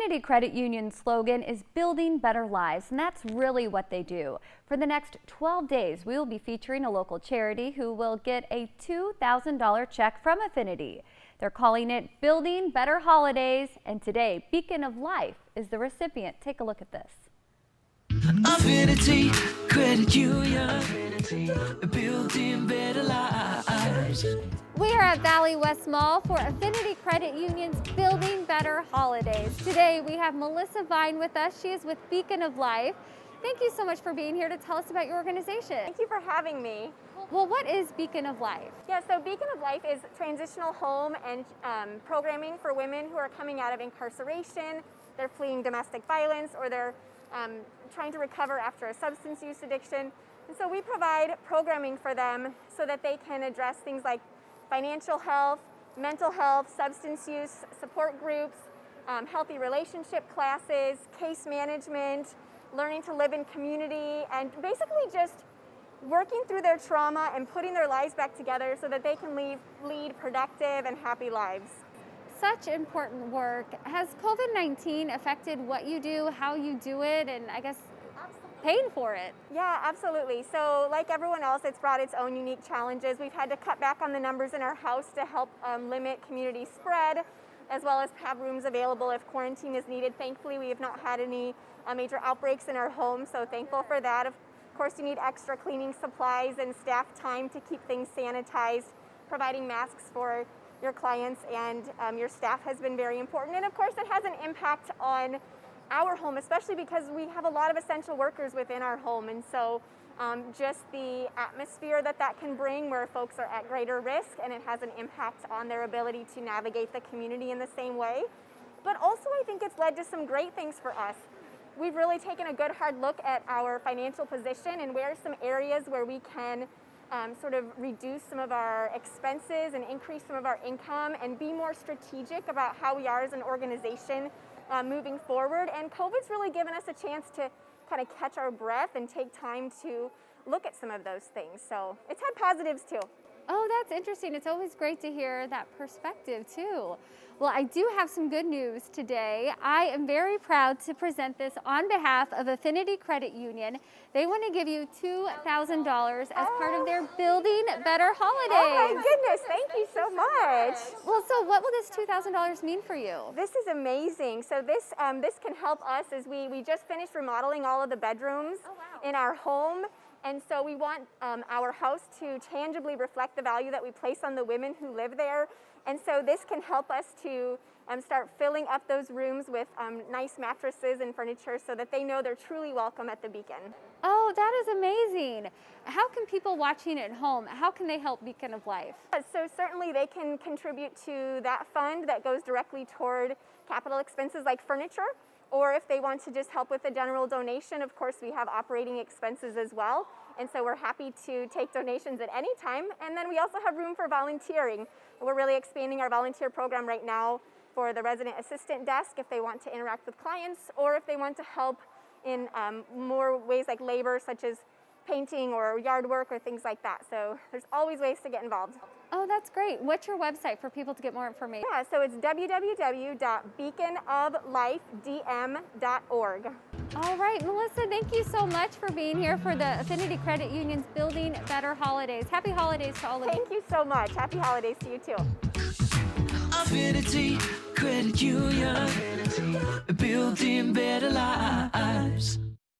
Affinity Credit Union's slogan is building better lives, and that's really what they do. For the next 12 days, we will be featuring a local charity who will get a $2,000 check from Affinity. They're calling it Building Better Holidays, and today, Beacon of Life is the recipient. Take a look at this. Affinity Credit Union, building better lives. We are at Valley West Mall for Affinity Credit Union's Building Better Holidays. Today we have Melissa Vine with us. She is with Beacon of Life. Thank you so much for being here to tell us about your organization. Thank you for having me. Well, what is Beacon of Life? Yeah, so Beacon of Life is transitional home and programming for women who are coming out of incarceration, they're fleeing domestic violence, or they're trying to recover after a substance use addiction. And so we provide programming for them so that they can address things like financial health, mental health, substance use, support groups, healthy relationship classes, case management, learning to live in community, and basically just working through their trauma and putting their lives back together so that they can lead productive and happy lives. Such important work. Has COVID-19 affected what you do, how you do it, and I guess paying for it? Yeah, absolutely. So like everyone else, it's brought its own unique challenges. We've had to cut back on the numbers in our house to help limit community spread, as well as have rooms available if quarantine is needed. Thankfully, we have not had any major outbreaks in our home, so thankful for that. Of course, you need extra cleaning supplies and staff time to keep things sanitized. Providing masks for your clients and your staff has been very important. And of course, it has an impact on our home, especially because we have a lot of essential workers within our home. And so just the atmosphere that can bring, where folks are at greater risk, and it has an impact on their ability to navigate the community in the same way. But also, I think it's led to some great things for us. We've really taken a good hard look at our financial position and where are some areas where we can sort of reduce some of our expenses and increase some of our income and be more strategic about how we are as an organization moving forward. And COVID's really given us a chance to kind of catch our breath and take time to look at some of those things. So it's had positives too. Oh, that's interesting. It's always great to hear that perspective too. Well, I do have some good news today. I am very proud to present this on behalf of Affinity Credit Union. They want to give you $2,000 as part of their Building Better Holidays. Oh my goodness, thank you so much. Well, so what will this $2,000 mean for you? This is amazing. So this can help us as we just finished remodeling all of the bedrooms in our home. And so we want our house to tangibly reflect the value that we place on the women who live there. And so this can help us to start filling up those rooms with nice mattresses and furniture so that they know they're truly welcome at the Beacon. Oh, that is amazing. How can people watching at home, how can they help Beacon of Life? So certainly they can contribute to that fund that goes directly toward capital expenses like furniture. Or if they want to just help with a general donation, of course, we have operating expenses as well. And so we're happy to take donations at any time. And then we also have room for volunteering. We're really expanding our volunteer program right now for the resident assistant desk if they want to interact with clients, or if they want to help in more ways like labor, such as painting or yard work or things like that. So there's always ways to get involved. Oh, that's great. What's your website for people to get more information? Yeah, so it's www.beaconoflifedm.org. All right, Melissa, thank you so much for being here for the Affinity Credit Union's Building Better Holidays. Happy holidays to all of you. Thank you so much. Happy holidays to you too. Affinity Credit Union, building better lives.